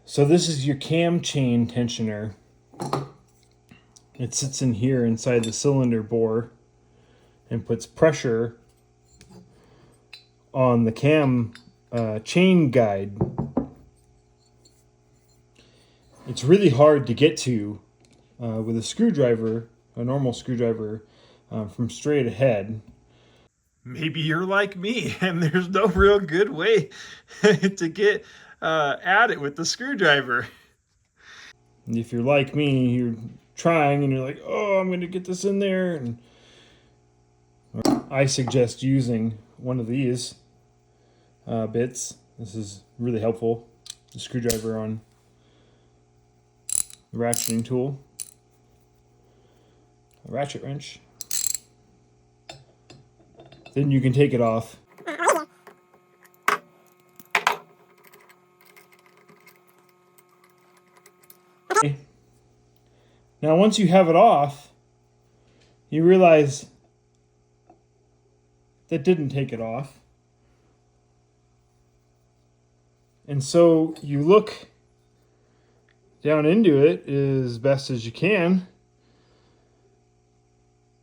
So this is your cam chain tensioner. It sits in here inside the cylinder bore and puts pressure on the cam chain guide. It's really hard to get to with a screwdriver, a normal screwdriver, from straight ahead. Maybe you're like me and there's no real good way to get at it with the screwdriver. And if you're like me, you're trying and you're like, oh, I'm going to get this in there. And I suggest using one of these bits. This is really helpful. The screwdriver on the ratcheting tool, a ratchet wrench. Then you can take it off. Now, once you have it off, you realize that didn't take it off. And so you look down into it as best as you can,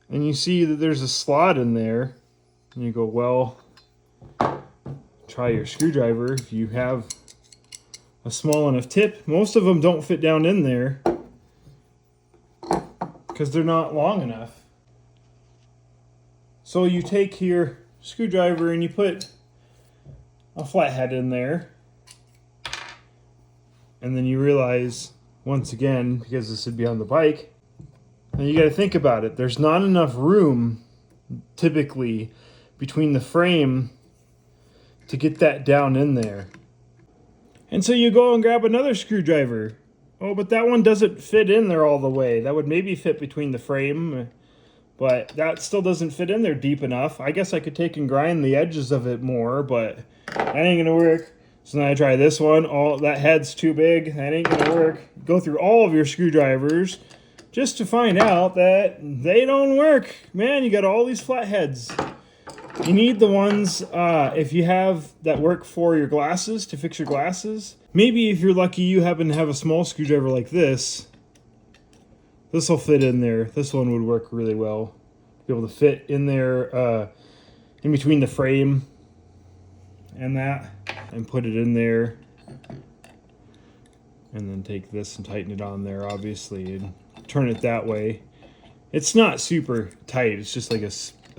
and you see that there's a slot in there. And you go, well, try your screwdriver. If you have a small enough tip, most of them don't fit down in there because they're not long enough. So you take your screwdriver and you put a flathead in there, and then you realize, once again, because this would be on the bike, and you got to think about it, there's not enough room typically between the frame to get that down in there. And so you go and grab another screwdriver. Oh, but that one doesn't fit in there all the way. That would maybe fit between the frame, but that still doesn't fit in there deep enough. I guess I could take and grind the edges of it more, but that ain't gonna work. So then I try this one. Oh, that head's too big. That ain't gonna work. Go through all of your screwdrivers just to find out that they don't work. Man, you got all these flatheads. You need the ones, if you have that work for your glasses, to fix your glasses. Maybe if you're lucky, you happen to have a small screwdriver like this. This will fit in there. This one would work really well. Be able to fit in there, in between the frame and that, and put it in there. And then take this and tighten it on there, obviously, and turn it that way. It's not super tight. It's just like a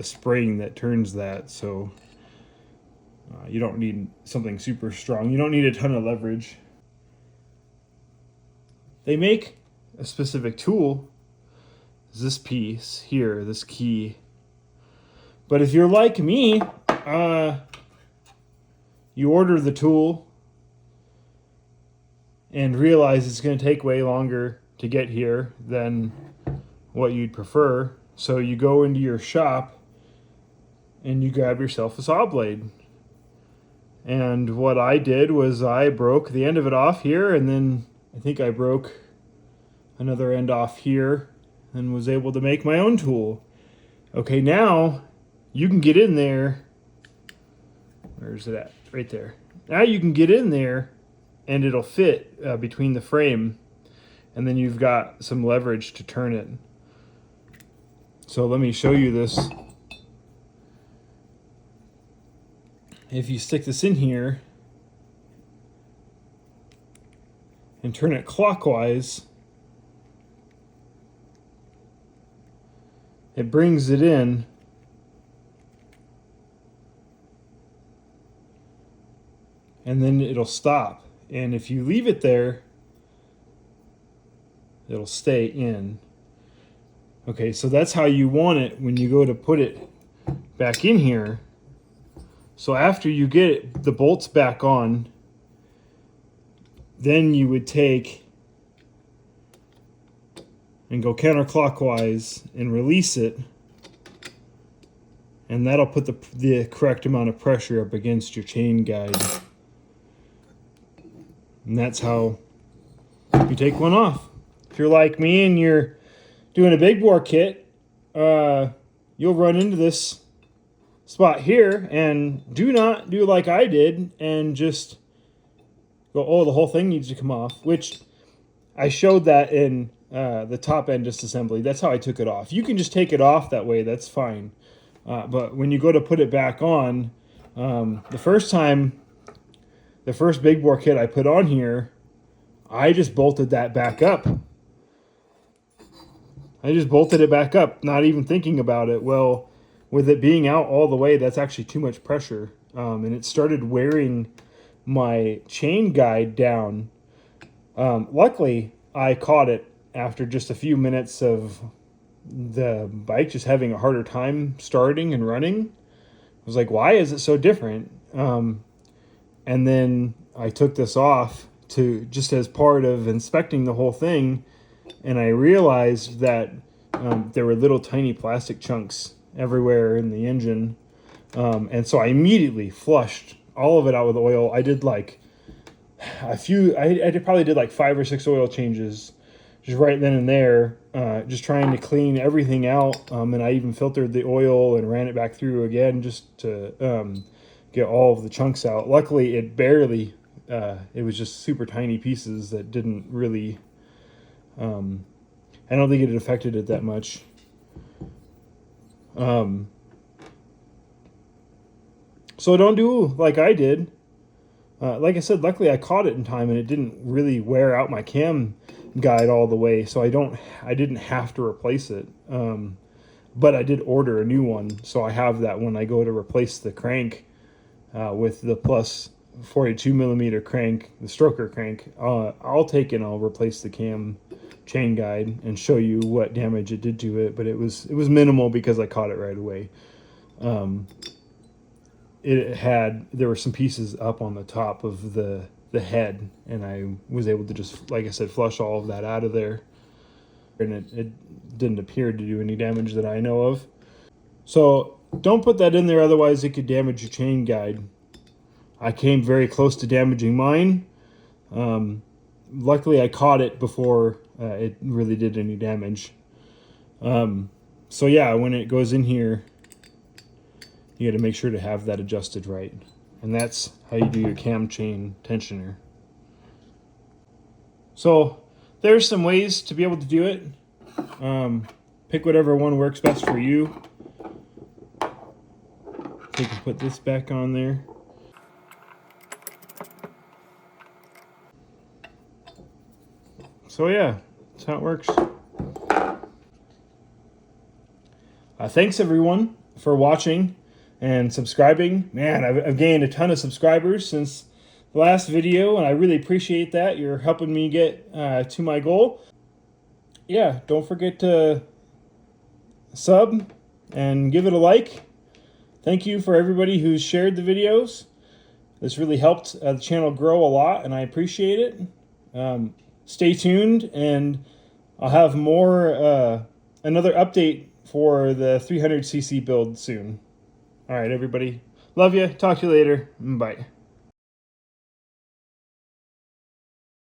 spring that turns that, so you don't need something super strong. You don't need a ton of leverage. They make a specific tool, this piece here, this key. But if you're like me, you order the tool and realize it's going to take way longer to get here than what you'd prefer. So you go into your shop and you grab yourself a saw blade. And what I did was I broke the end of it off here, and then I think I broke another end off here and was able to make my own tool. Okay, now you can get in there. Where's it at? Right there. Now you can get in there and it'll fit between the frame, and then you've got some leverage to turn it. So let me show you this. If you stick this in here and turn it clockwise, it brings it in. And then it'll stop. And if you leave it there, it'll stay in. Okay, so that's how you want it when you go to put it back in here. So after you get the bolts back on, then you would take and go counterclockwise and release it, and that'll put the correct amount of pressure up against your chain guide. And that's how you take one off. If you're like me and you're doing a big bore kit, you'll run into this spot here, and do not do like I did and just go, oh, the whole thing needs to come off, which I showed that in the top end disassembly. That's how I took it off. You can just take it off that way, that's fine. But when you go to put it back on, the first big bore kit I put on here, I just bolted that back up. I just bolted it back up, not even thinking about it. Well, with it being out all the way, that's actually too much pressure. And it started wearing my chain guide down. Luckily, I caught it after just a few minutes of the bike just having a harder time starting and running. I was like, why is it so different? And then I took this off to just as part of inspecting the whole thing, and I realized that there were little tiny plastic chunks everywhere in the engine. And so I immediately flushed all of it out with oil. I did like probably did like 5 or 6 oil changes just right then and there, just trying to clean everything out. And I even filtered the oil and ran it back through again just to get all of the chunks out. Luckily, it barely, it was just super tiny pieces that didn't really, I don't think it affected it that much. So don't do like I did. Like I said, luckily I caught it in time and it didn't really wear out my cam guide all the way, so I didn't have to replace it. But I did order a new one, so I have that when I go to replace the crank with the plus 42 millimeter crank, the stroker crank. I'll take and I'll replace the cam chain guide and show you what damage it did to it, but it was minimal because I caught it right away. There were some pieces up on the top of the head, and I was able to just, like I said, flush all of that out of there, and it didn't appear to do any damage that I know of. So don't put that in there, otherwise it could damage your chain guide. I came very close to damaging mine. Luckily I caught it before it really did any damage. So yeah, when it goes in here, you got to make sure to have that adjusted right. And that's how you do your cam chain tensioner. So there's some ways to be able to do it. Pick whatever one works best for you. So you can put this back on there. So yeah, that's how it works. Thanks everyone for watching and subscribing. Man, I've gained a ton of subscribers since the last video, and I really appreciate that. You're helping me get to my goal. Yeah, don't forget to sub and give it a like. Thank you for everybody who's shared the videos. This really helped the channel grow a lot, and I appreciate it. Stay tuned, and I'll have more, another update for the 300cc build soon. All right, everybody. Love you. Talk to you later. Bye.